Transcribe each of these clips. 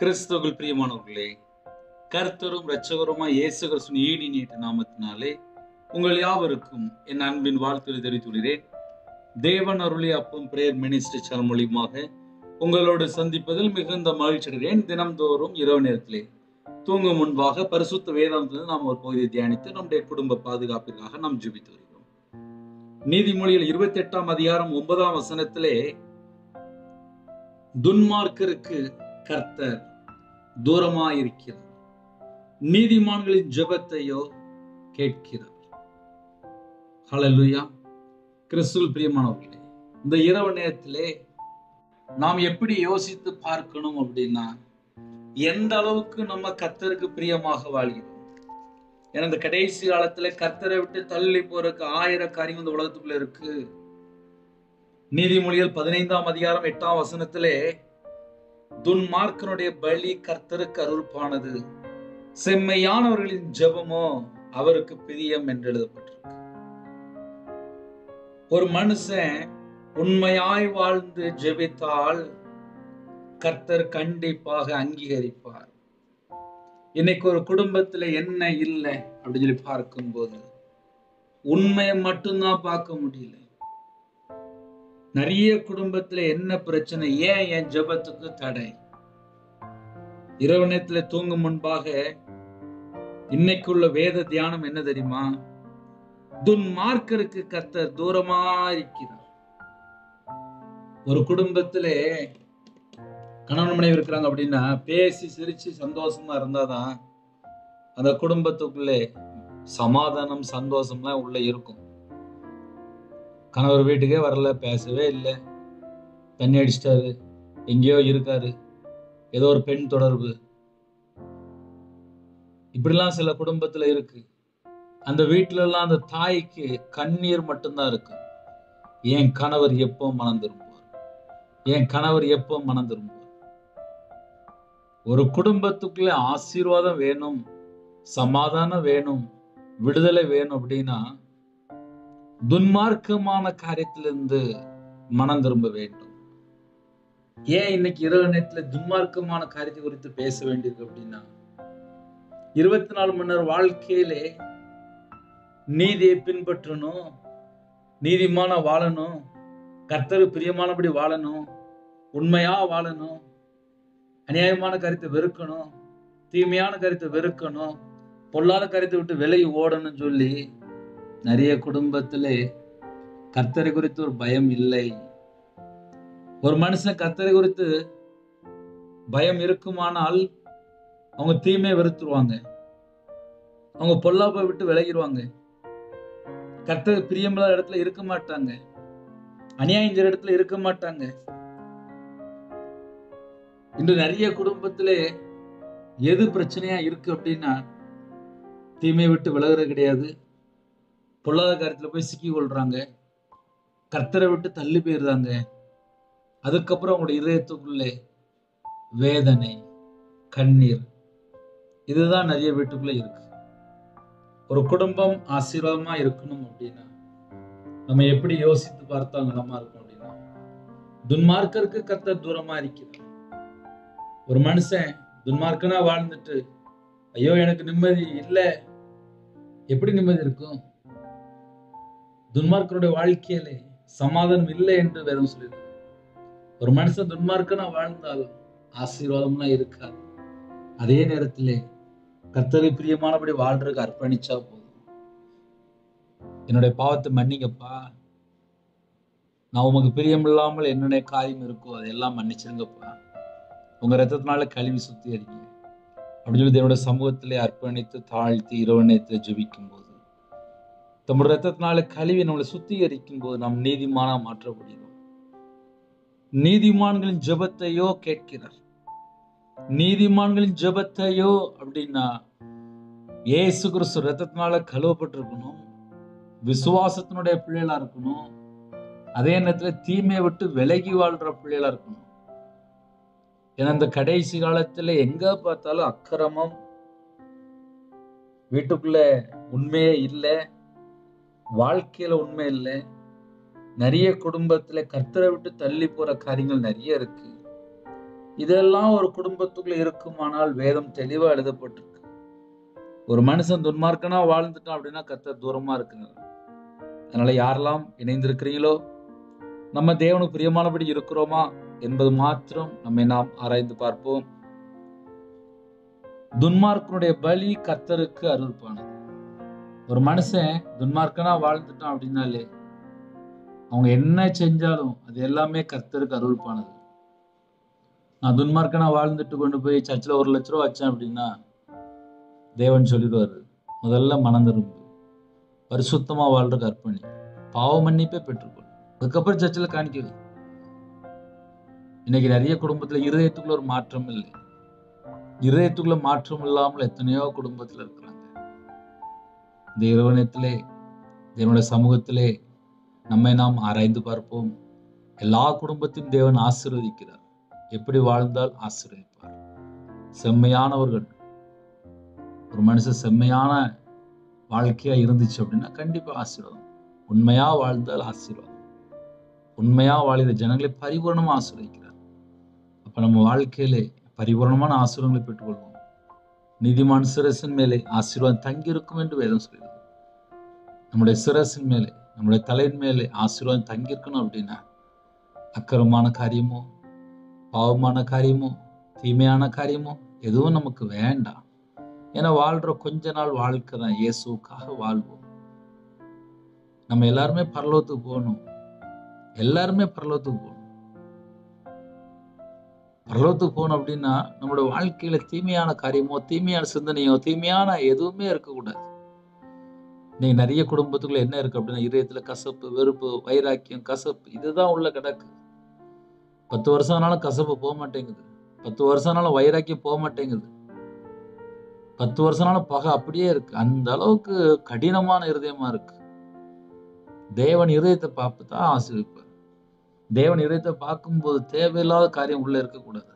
கிறிஸ்துவுக்குள் பிரியமானவர்களே, கர்த்தரும் இரட்சகருமாய் இயேசு கிறிஸ்துவின் ஈடு நீட்ட நாமத்தினாலே உங்கள் யாவருக்கும் என் அன்பின் வாழ்த்துக்களை தெரிவித்துள்ளேன். தேவன் அருளிய அப்பம் பிரேயர் மினிஸ்ட்ரி சேனல் மூலியமாக உங்களோடு சந்திப்பதில் மிகுந்த மகிழ்ச்சி அடைகிறேன். தினம்தோறும் இரவு நேரத்திலே தூங்கும் முன்பாக பரிசுத்த வேதாந்தத்திலிருந்து நாம் ஒரு பகுதியை தியானித்து நம்முடைய குடும்ப பாதுகாப்பிற்காக நாம் ஜெபித்து வருகிறோம். நீதிமொழிகள் 28ஆம் அதிகாரம் 9ஆம் வசனத்திலே, துன்மார்க்கருக்கு கர்த்தர் தூரமாயிருக்கிறார், நீதிமான்களின் ஜெபத்தையோ கேட்கிறார். ஹல்லேலூயா. கிறிஸ்துவில் பிரியமானவர்களே, இந்த இரவு நேரத்திலே நாம் எப்படி யோசித்து பார்க்கணும் அப்படின்னா, எந்த அளவுக்கு நம்ம கர்த்தருக்கு பிரியமாக வாழ்கிறோம். ஏன்னா இந்த கடைசி காலத்துல கர்த்தரை விட்டு தள்ளி போறதுக்கு 1000 காரியம் இந்த உலகத்துக்குள்ள இருக்கு. நீதிமொழிகள் 15ஆம் அதிகாரம் 8ஆம் வசனத்திலே, துன்மார்க்கனுடைய பலி கர்த்தருக்கு அருள்பானது, செம்மையானவர்களின் ஜெபமோ அவருக்கு பிரியம் என்று எழுதப்பட்டிருக்கு. ஒரு மனுஷன் உண்மையாய் வாழ்ந்து ஜெபித்தால் கர்த்தர் கண்டிப்பாக அங்கீகரிப்பார். இன்னைக்கு ஒரு குடும்பத்துல என்ன இல்லை அப்படின்னு சொல்லி பார்க்கும்போது உண்மையை மட்டும்தான் பார்க்க முடியல. நிறைய குடும்பத்துல என்ன பிரச்சனை, ஏன் என் ஜெபத்துக்கு தடை? இரவு நேரத்துல தூங்கும் முன்பாக இன்னைக்குள்ள வேத தியானம் என்ன தெரியுமா? துன்மார்க்கருக்கு கர்த்தர் தூரமா இருக்கிறார். ஒரு குடும்பத்திலே கணவன் மனைவி இருக்கிறாங்க அப்படின்னா பேசி சிரிச்சு சந்தோஷமா இருந்தாதான் அந்த குடும்பத்துக்குள்ளே சமாதானம் சந்தோஷம்லாம் உள்ள இருக்கும். கணவர் வீட்டுக்கே வரல, பேசவே இல்லை, தண்ணி அடிச்சிட்டாரு, எங்கேயோ இருக்காரு, ஏதோ ஒரு பெண் தொடர்பு, இப்படிலாம் சில குடும்பத்துல இருக்கு. அந்த வீட்டுல எல்லாம் அந்த தாய்க்கு கண்ணீர் மட்டும்தான் இருக்கு. என் கணவர் எப்போ மனம் திரும்புவார், என் கணவர் எப்போ மனம் திரும்புவார். ஒரு குடும்பத்துக்குள்ள ஆசீர்வாதம் வேணும், சமாதானம் வேணும், விடுதலை வேணும் அப்படின்னா துன்மார்க்கமான காரியத்திலிருந்து மனம் திரும்ப வேண்டும். ஏன் இன்னைக்கு இரவு நேரத்துல துன்மார்க்கமான காரியத்தை குறித்து பேச வேண்டியிருக்கு அப்படின்னா, 24 மணி நேரம் வாழ்க்கையிலே நீதியை பின்பற்றணும், நீதிமான வாழணும், கர்த்தருக்கு பிரியமானபடி வாழணும், உண்மையா வாழணும், அநியாயமான காரியத்தை வெறுக்கணும், தீமையான காரியத்தை வெறுக்கணும், பொல்லாத காரியத்தை விட்டு விலகி ஓடணும்னு சொல்லி நிறைய குடும்பத்திலே கர்த்தரை குறித்து ஒரு பயம் இல்லை. ஒரு மனுஷன் கர்த்தரை குறித்து பயம் இருக்குமானால் அவங்க தீமையை வெறுத்துருவாங்க, அவங்க பொல்லாப்பை விட்டு விலகிடுவாங்க, கர்த்தர் பிரியமில்லாத இடத்துல இருக்க மாட்டாங்க, அநியாயம் செய்ற இடத்துல இருக்க மாட்டாங்க. இன்று நிறைய குடும்பத்திலே எது பிரச்சனையா இருக்கு அப்படின்னா, தீமையை விட்டு விலகுறது கிடையாது, பொல்லாத காரியத்துல போய் சிக்கி கொள்றாங்க, கர்த்தரை விட்டு தள்ளி போயிடுறாங்க. அதுக்கப்புறம் அவங்களுடைய இதயத்துக்குள்ளே வேதனை, கண்ணீர், இதுதான் நிறைய வீட்டுக்குள்ள இருக்கு. ஒரு குடும்பம் ஆசீர்வாதமா இருக்கணும் அப்படின்னா நம்ம எப்படி யோசித்து பார்த்தா நலமா இருக்கும் அப்படின்னா, துன்மார்க்கருக்கு கர்த்தர் தூரமா இருக்கிறார். ஒரு மனுஷன் துன்மார்க்கனா வாழ்ந்துட்டு ஐயோ எனக்கு நிம்மதி இல்லை, எப்படி நிம்மதி இருக்கும்? துன்மார்க்கருடைய வாழ்க்கையிலே சமாதானம் இல்லை என்று வேதம் சொல்லியிருக்கு. ஒரு மனுஷன் துன்மார்க்கனா வாழ்ந்தாலும் ஆசீர்வாதம்லாம் இருக்காது. அதே நேரத்திலே கர்த்தருக்கு பிரியமானபடி வாழ்றதுக்கு அர்ப்பணிச்சா போதும். என்னுடைய பாவத்தை மன்னிங்கப்பா, நான் உமக்கு பிரியமில்லாமல் என்னுடைய காரியம் இருக்கோ அதெல்லாம் மன்னிச்சிருங்கப்பா, உங்க ரத்தத்தினால கழுவி சுத்திகரிங்க அப்படின்னு சொல்லி என்னுடைய சமூகத்திலே அர்ப்பணித்து தாழ்த்தி இரவு நேரத்தில் ஜெபிக்கும் போது, தம்முடைய ரத்தத்தினால கழுவி நம்மளை சுத்திகரிக்கும் போது நாம் நீதிமானா மாற்றப்படுகிறோம். நீதிமான்களின் ஜெபத்தையோ கேட்கிறார். நீதிமான்களின் ஜெபத்தையோ அப்படின்னா இயேசு கிறிஸ்து ரத்தத்தினால கழுவப்பட்டிருக்கணும், விசுவாசத்தினுடைய பிள்ளைகளா இருக்கணும், அதே நேரத்துல தீமையை விட்டு விலகி வாழ்ற பிள்ளைகளா இருக்கணும். ஏன்னா இந்த கடைசி காலத்துல எங்க பார்த்தாலும் அக்கிரமம், வீட்டுக்குள்ள உண்மையே இல்லை, வாழ்க்கையில உண்மை இல்லை, நிறைய குடும்பத்துல கர்த்தரை விட்டு தள்ளி போற காரியங்கள் நிறைய இருக்கு. இதெல்லாம் ஒரு குடும்பத்துக்குள்ள இருக்குமானால் வேதம் தெளிவா எழுதப்பட்டிருக்கு. ஒரு மனுஷன் துன்மார்க்கனா வாழ்ந்துட்டான் அப்படின்னா கர்த்தர் தூரமா இருக்கிறார். அதனால யாரெல்லாம் இணைந்திருக்கிறீங்களோ, நம்ம தேவனுக்கு பிரியமானபடி இருக்கிறோமா என்பது மாத்திரம் நம்மை நாம் ஆராய்ந்து பார்ப்போம். துன்மார்க்கனுடைய பலி கர்த்தருக்கு அருள்பானது. ஒரு மனுஷன் துன்மார்க்கனா வாழ்ந்துட்டான் அப்படின்னாலே அவங்க என்ன செஞ்சாலும் அது எல்லாமே கர்த்தருக்கு அருள்பானது. நான் துன்மார்க்கனா வாழ்ந்துட்டு கொண்டு போய் சர்ச்சில் 1 லட்ச ரூபா வச்சேன் அப்படின்னா தேவன் சொல்லிடுவாரு, முதல்ல மனம் திரும்பு, பரிசுத்தமா வாழ்றதுக்கு அர்ப்பணி, பாவ மன்னிப்பே பெற்றுக்கொள், அதுக்கப்புறம் சர்ச்சில் காணிக்கவே. இன்னைக்கு நிறைய குடும்பத்துல இருதயத்துக்குள்ள ஒரு மாற்றம் இல்லை. இருதயத்துக்குள்ள மாற்றம் இல்லாமல் எத்தனையோ குடும்பத்துல இருக்கிறாங்க. இந்த இரவனத்திலே தேவனுடைய சமூகத்திலே நம்மை நாம் ஆராய்ந்து பார்ப்போம். எல்லா குடும்பத்தையும் தேவன் ஆசீர்வதிக்கிறார். எப்படி வாழ்ந்தால் ஆசீர்வதிப்பார். செம்மையானவர்கள், ஒரு மனுஷன் செம்மையான வாழ்க்கையா இருந்துச்சு அப்படின்னா கண்டிப்பா ஆசீர்வாதம். உண்மையா வாழ்ந்தால் ஆசீர்வாதம். உண்மையா வாழ்கிற ஜனங்களை பரிபூர்ணமா ஆசீர்வதிக்கிறார். அப்ப நம்ம வாழ்க்கையிலே பரிபூர்ணமான ஆசீர்வாதங்களை பெற்றுக்கொள்வோம். நீதிமான் சிரசின் மேலே ஆசீர்வாதம் தங்கியிருக்கும் என்று வேதம் சொல்கிறது. நம்முடைய சிரசின் மேலே, நம்முடைய தலையின் மேலே ஆசீர்வாதம் தங்கியிருக்கணும் அப்படின்னா அக்கிரமமான காரியமோ, பாவமான காரியமோ, தீமையான காரியமோ எதுவும் நமக்கு வேண்டாம். ஏன்னா வாழ்ற கொஞ்ச நாள் வாழ்க்கை தான், இயேசுக்காக வாழ்வோம். நம்ம எல்லாருமே பரலோகத்துக்கு போகணும். எல்லாருமே பரலோகத்துக்கு போகணும். பரலோகத்துக்கு போகணும் அப்படின்னா நம்மளோட வாழ்க்கையில தீமையான காரியமோ, தீமையான சிந்தனையோ, தீமையான எதுவுமே இருக்கக்கூடாது. நீங்க நிறைய குடும்பத்துக்குள்ள என்ன இருக்கு அப்படின்னா இதயத்துல கசப்பு, வெறுப்பு, வைராக்கியம், கசப்பு இதுதான் உள்ள கிடக்கு. 10 வருஷம் ஆனாலும் கசப்பு போக மாட்டேங்குது. 10 வருஷம் ஆனாலும் வைராக்கியம் போக மாட்டேங்குது. 10 வருஷம் ஆனாலும் பகை அப்படியே இருக்கு. அந்த அளவுக்கு கடினமான இருதயமா இருக்கு. தேவன் இருதயத்தை பார்த்து தான் ஆசீர்வதிப்பார். தேவன் இருதயத்தை பார்க்கும்போது தேவையில்லாத காரியம் உள்ள இருக்கக்கூடாது.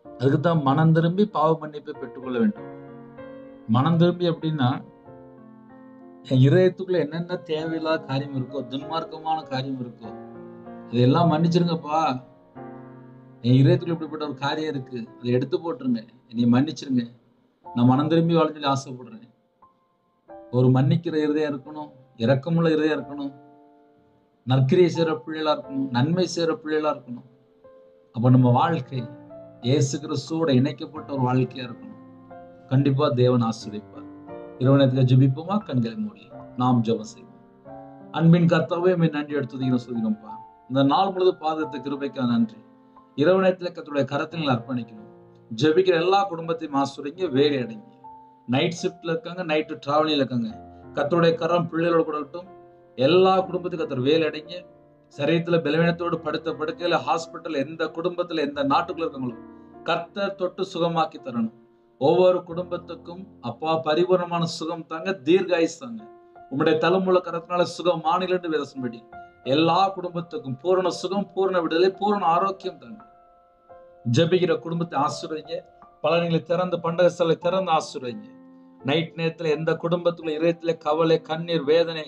அதுக்குதான் மனம் திரும்பி பாவ மன்னிப்பை பெற்றுக்கொள்ள வேண்டும். மனம் திரும்பி அப்படின்னா என் இருதயத்துக்குள்ள என்னென்ன தேவையில்லாத காரியம் இருக்கோ, துன்மார்க்கமான காரியம் இருக்கோ அதெல்லாம் மன்னிச்சிருங்கப்பா. என் இருதயத்துல இப்படிப்பட்ட ஒரு காரியம் இருக்கு, அதை எடுத்து போட்டுருங்க, என்னை மன்னிச்சிருங்க, நான் மனம் திரும்பி வாழ சொல்லி ஆசைப்படுறேன். ஒரு மன்னிக்கிற இருதயம் இருக்கணும், இரக்கமுள்ள இருதயம் இருக்கணும், நற்கிரியை செய்யற பிள்ளைகளா இருக்கணும், நன்மை செய்யற பிள்ளைகளா இருக்கணும். அப்ப நம்ம வாழ்க்கை இயேசு கிறிஸ்துவோட இணைக்கப்பட்ட ஒரு வாழ்க்கையா இருக்கணும். கண்டிப்பா தேவன் ஆசீர்வதிப்பார். இரவனத்துல ஜெபிப்போமா? கண்களை மூடி நாம் ஜெபம் செய்வோம். அன்பின் கர்த்தாவே நன்றி எடுத்துக்கிறோம், சொல்லிடும்ப்பா. இந்த நாள் முழுது பாதத்தை கிருபைக்கா நன்றி. இரவனத்துல கர்த்தருடைய கரத்தில் அர்ப்பணிக்கணும். ஜெபிக்கிற எல்லா குடும்பத்தையும் ஆசீர்வதிங்க. வேலை அடைங்க. நைட் ஷிப்ட்ல இருக்காங்க, நைட்டு டிராவலிங்ல இருக்காங்க, கர்த்தருடைய கரம் பிள்ளைகளோட கூட இருக்கட்டும். எல்லா குடும்பத்துக்கும் கர்த்தர் வேலை அடைங்க. சரீரத்துல பலவீனத்தோடு படுத்த படுக்கையில, ஹாஸ்பிட்டல், எந்த குடும்பத்துல எந்த நாட்டுக்குள்ள இருக்காங்களோ கர்த்தர் தொட்டு சுகமாக்கி தரணும். ஒவ்வொரு குடும்பத்துக்கும் அப்பா பரிபூர்ணமான சுகம் தாங்க, தீர்காயுஸ் தாங்க. உங்களுடைய தலைமுறை கரத்தினால சுகம் மாநில வேதம்படி எல்லா குடும்பத்துக்கும் பூரண சுகம், பூரண விடுதலை, பூரண ஆரோக்கியம் தாங்க. ஜெபிக்கிற குடும்பத்தை ஆசீர்வதிங்க. பலன்களை திறந்து, பண்டக ஸ்தலை திறந்து ஆசீர்வதிங்க. நைட் நேரத்துல எந்த குடும்பத்துக்குள்ள இதயத்துல கவலை, கண்ணீர், வேதனை,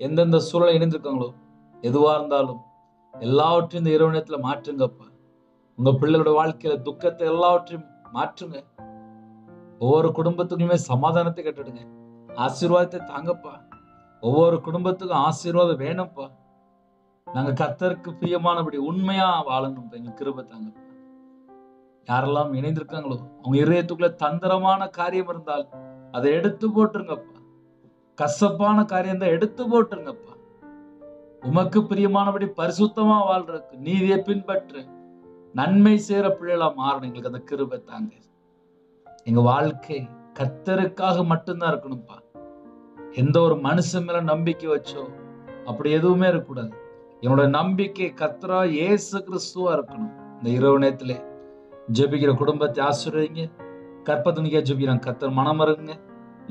எந்தெந்த சூழலை இணைந்திருக்காங்களோ எதுவா இருந்தாலும் எல்லாவற்றையும் இந்த இரவு நேரத்துல மாற்றுங்கப்பா. உங்க பிள்ளைகளோட வாழ்க்கையில துக்கத்தை எல்லாவற்றையும் மாற்றுங்க. ஒவ்வொரு குடும்பத்துக்குமே சமாதானத்தை கட்டுடுங்க. ஆசீர்வாதத்தை தாங்கப்பா. ஒவ்வொரு குடும்பத்துக்கும் ஆசீர்வாதம் வேணும்ப்பா. நாங்க கர்த்தருக்கு பிரியமானபடி உண்மையா வாழணும். எங்க கிருபை தாங்கப்பா. யாரெல்லாம் இணைந்திருக்காங்களோ அவங்க இதயத்துக்குள்ள தந்திரமான காரியம் இருந்தால் அதை எடுத்து போட்டுருங்கப்பா. கசப்பான காரியம் தான் எடுத்து போட்டுருங்கப்பா. உமக்கு பிரியமானபடி பரிசுத்தமா வாழ்றதுக்கு, நீதியை பின்பற்ற, நன்மை செய்யற பிள்ளைகளா மாறணும். எங்களுக்கு அந்த கிருபை தாங்க. எங்க வாழ்க்கை கர்த்தருக்காக மட்டும்தான் இருக்கணும்ப்பா. எந்த ஒரு மனுஷன் மேல நம்பிக்கை வச்சோ அப்படி எதுவுமே இருக்கக்கூடாது. என்னோட நம்பிக்கை கர்த்தரா இயேசு கிறிஸ்துவா இருக்கணும். இந்த இரவு நேரத்துல ஜெபிக்கிற குடும்பத்தை ஆசீர்வதிங்க. கற்பத்துணிக்கா ஜெபிக்கிறாங்க, கர்த்தர் மனம் இருங்க.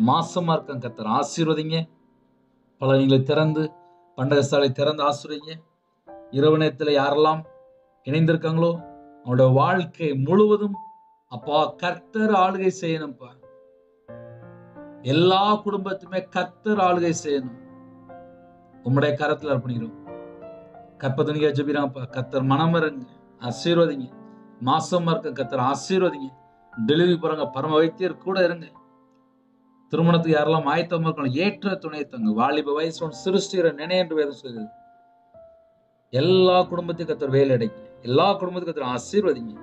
மாசமா இருக்காங்க, கர்த்தர் ஆசீர்வதிங்க. பலன்களை திறந்து, பண்டக சாலை திறந்து ஆசீர்வதிங்க. இரவு நேரத்துல யாரெல்லாம் இணைந்திருக்காங்களோ அவங்களோட வாழ்க்கை முழுவதும் அப்பா கர்த்தர் ஆளுகை செய்யணும்ப்பா. எல்லா குடும்பத்துமே கர்த்தர் ஆளுகை செய்யணும். உம்முடைய கரத்துல அர்ப்பணிக்கிறோம். கற்பத்துணிக்கா ஜெபிக்கிறாங்கப்பா, கர்த்தர் மனம் இருங்க, ஆசீர்வதிங்க. மாசமா இருக்க கர்த்தர் ஆசீர்வதிங்க. டெலிவரி போறாங்க, பரம வைத்தியர் கூட இருங்க. திருமணத்துக்கு யாரெல்லாம் ஆயத்தமா இருக்கணும், ஏற்ற துணை தங்க. வாலிப வயசு சிருஷ்டிகிற நினை என்று வேதம் சொல்லுது. எல்லா குடும்பத்தையும் கர்த்தர் வேலை அடைங்க. எல்லா குடும்பத்துக்கும் கர்த்தர் ஆசீர்வதிங்க.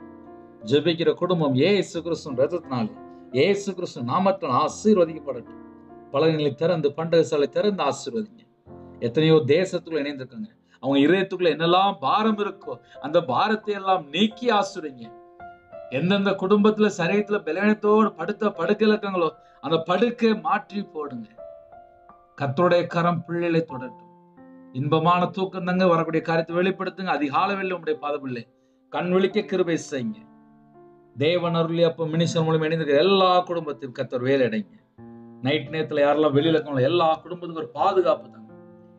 ஜெபிக்கிற குடும்பம் இயேசு கிறிஸ்துவின் ரத்தத்தினாலே, இயேசு கிறிஸ்து நாமத்தினால் ஆசீர்வதிக்கப்படட்டும். பலகங்களை திறந்து, பண்டக சாலை திறந்து ஆசீர்வதிங்க. எத்தனையோ தேசத்துக்குள்ள இணைந்திருக்காங்க. அவங்க இதயத்துக்குள்ள என்னெல்லாம் பாரம் இருக்கோ அந்த பாரத்தை எல்லாம் நீக்கி ஆசீர்வதிங்க. எந்தெந்த குடும்பத்துல சரீரத்துல பலவீனத்தோடு படுக்கையில இருக்காங்களோ அந்த படுக்கை மாற்றி போடுங்க. கர்த்தருடைய கரம் பிள்ளைகளை தொடட்டும். இன்பமான தூக்கம் தங்க, வரக்கூடிய காரியத்தை வெளிப்படுத்துங்க. அதிகால வேளையிலே உங்களுடைய பாதபிள்ளை கண் விழிக்க கிருபை செய்யுங்க. தேவன் அருளி அப்ப மினிஸ்டர் மூலம் இணைந்திருக்கிற எல்லா குடும்பத்தையும் கர்த்தர் வேலை அடைங்க. நைட் நேரத்துல யாரெல்லாம் வெளியில இருக்காங்களோ எல்லா குடும்பத்துக்கும் ஒரு பாதுகாப்பு தாங்க.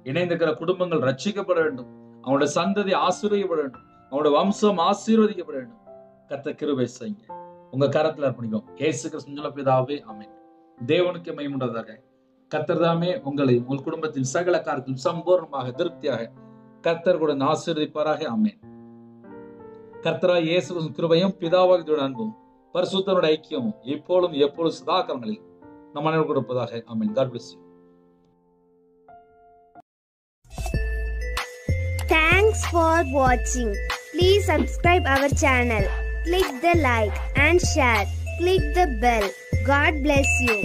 இணைந்திருக்கிற குடும்பங்கள் ரட்சிக்கப்பட வேண்டும். அவங்களோட சந்ததி ஆசீர்வதிக்கப்பட வேண்டும். அவங்களோட வம்சம் ஆசீர்வதிக்கப்பட வேண்டும். கர்த்தர் கிருபை செய்யுங்க. உங்க கரத்துல அர்ப்பணிக்கும். இயேசு கிறிஸ்து பிதாவே, ஆமென். தேவனுக்கு மகிமை உண்டாவதாக. கர்த்தர் தாமே உங்களை உங்கள் குடும்பத்தின் சகல காரியத்திலும் சம்பூர்ணமாக திருப்தியாக கர்த்தர் கூட ஆசீர்வதிப்பாராக. ஆமென். கர்த்தராகிய இயேசு கிறிஸ்துவின் கிருபையும் பிதாவாகிய அன்பும் பரிசுத்தருடைய ஐக்கியமும் இப்பொழுதும் எப்பொழுதும் சதா காலங்களில் நம் அனைவருக்கும் இருப்பதாக. ஆமென். God bless you. Thanks for watching. Please subscribe our channel. Click the like and share. Click the bell. God bless you.